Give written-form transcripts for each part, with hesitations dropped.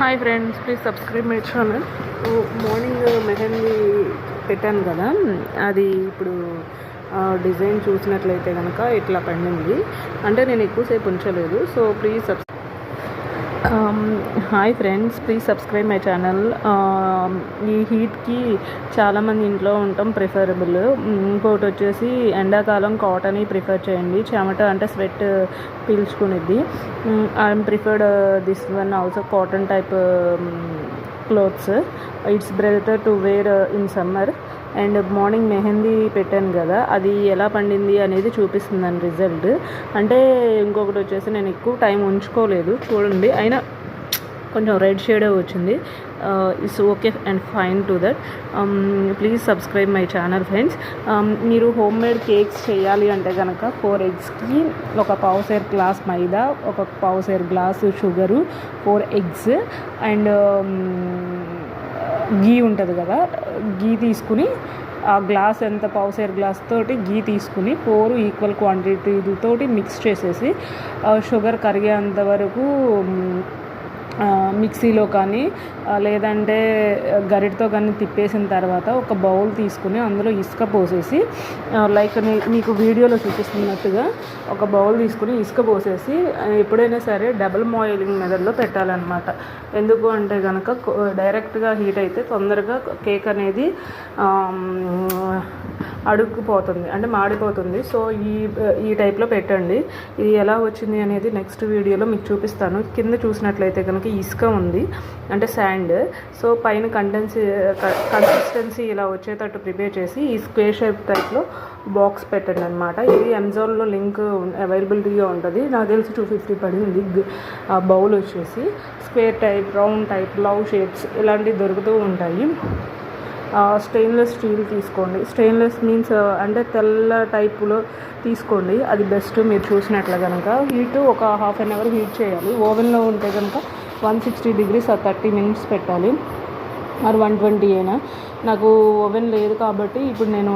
Hi friends, please subscribe my channel. Morning mehndi పెట్టాను కదా, అది ఇప్పుడు డిజైన్ చూసినట్లయితే కనుక ఇట్లా పండింది. అంటే నేను ఎక్కువసేపు ఉంచలేదు. So please hi friends, please subscribe my channel. ఈ హీట్కి చాలామంది ఇంట్లో ఉండటం ప్రిఫరబుల్. ఇంకోటి వచ్చేసి ఎండాకాలం కాటన్ ప్రిఫర్ చేయండి. చెమట అంటే స్వెట్ పీల్చుకునేది. I'm preferred this one also cotton type clothes. It's better to wear in summer. And morning mehndi పెట్టాను కదా, అది ఎలా పండింది అనేది చూపిస్తుందని రిజల్ట్. అంటే ఇంకొకటి వచ్చేసి నేను ఎక్కువ టైం ఉంచుకోలేదు చూడండి, అయినా కొంచెం రెడ్ షేడే వచ్చింది. It's okay and fine to that. Please subscribe my channel friends. మీరు హోమ్ మేడ్ కేక్స్ చేయాలి అంటే కనుక 4 eggsకి ఒక పావుసేర్ గ్లాస్ మైదా, ఒక పావుసేర్ గ్లాసు షుగరు, 4 eggs అండ్ గీ ఉంటుంది కదా, గీ తీసుకుని ఆ గ్లాస్ ఎంత పావుసేర్ గ్లాస్ తోటి గీ తీసుకుని 4 ఈక్వల్ క్వాంటిటీలతోటి మిక్స్ చేసేసి షుగర్ కరిగేంత వరకు మిక్సీలో కానీ లేదంటే గరిటతో కానీ తిప్పేసిన తర్వాత ఒక బౌల్ తీసుకుని అందులో ఇసుక పోసేసి, లైక్ మీకు వీడియోలో చూపిస్తున్నట్టుగా ఒక బౌల్ తీసుకుని ఇసుక పోసేసి ఎప్పుడైనా సరే డబుల్ బాయిలింగ్ మెథడ్లో పెట్టాలన్నమాట. ఎందుకు అంటే కనుక డైరెక్ట్గా హీట్ అయితే తొందరగా కేక్ అనేది అడుక్కుపోతుంది, అంటే మాడిపోతుంది. సో ఈ టైప్లో పెట్టండి. ఇది ఎలా వచ్చింది అనేది నెక్స్ట్ వీడియోలో మీకు చూపిస్తాను. కింద చూసినట్లయితే కనుక ఇసుక ఉంది, అంటే శాండ్. సో పైన కన్సిస్టెన్సీ ఇలా వచ్చేటట్టు ప్రిపేర్ చేసి ఈ స్క్వేర్ షేప్ టైప్లో బాక్స్ పెట్టండి అనమాట. ఇది అమెజాన్లో లింక్ అవైలబిలిటీగా ఉంటుంది. నాకు తెలిసి 250 పడింది. బౌల్ వచ్చేసి square type, round type, love shapes ఇలాంటివి దొరుకుతూ ఉంటాయి. స్టెయిన్లెస్ స్టీల్ తీసుకోండి. స్టెయిన్లెస్ మీన్స్ అంటే తెల్ల టైపులో తీసుకోండి, అది బెస్ట్. మీరు చూసినట్లు కనుక హీట్ ఒక 1/2 hour హీట్ చేయాలి. ఓవెన్లో ఉంటే కనుక 160 degrees 30 minutes పెట్టాలి, మరి 120 అయినా. నాకు ఓవెన్ లేదు కాబట్టి ఇప్పుడు నేను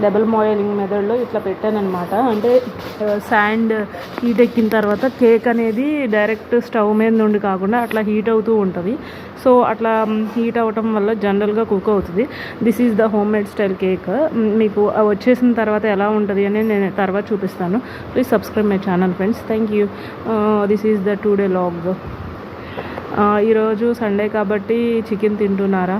డబుల్ బాయిలింగ్ మెథడ్లో ఇట్లా పెట్టానమాట. అంటే శాండ్ హీట్ ఎక్కిన తర్వాత కేక్ అనేది డైరెక్ట్ స్టవ్ మీద నుండి కాకుండా అట్లా హీట్ అవుతూ ఉంటుంది. సో అట్లా హీట్ అవ్వటం వల్ల జనరల్గా కుక్ అవుతుంది. This is the home made style cake. మీకు వచ్చేసిన తర్వాత ఎలా ఉంటుంది అని నేను తర్వాత చూపిస్తాను. Please subscribe my channel friends. Thank you. This is the today vlog. ఈరోజు సండే కాబట్టి చికెన్ తింటున్నారా?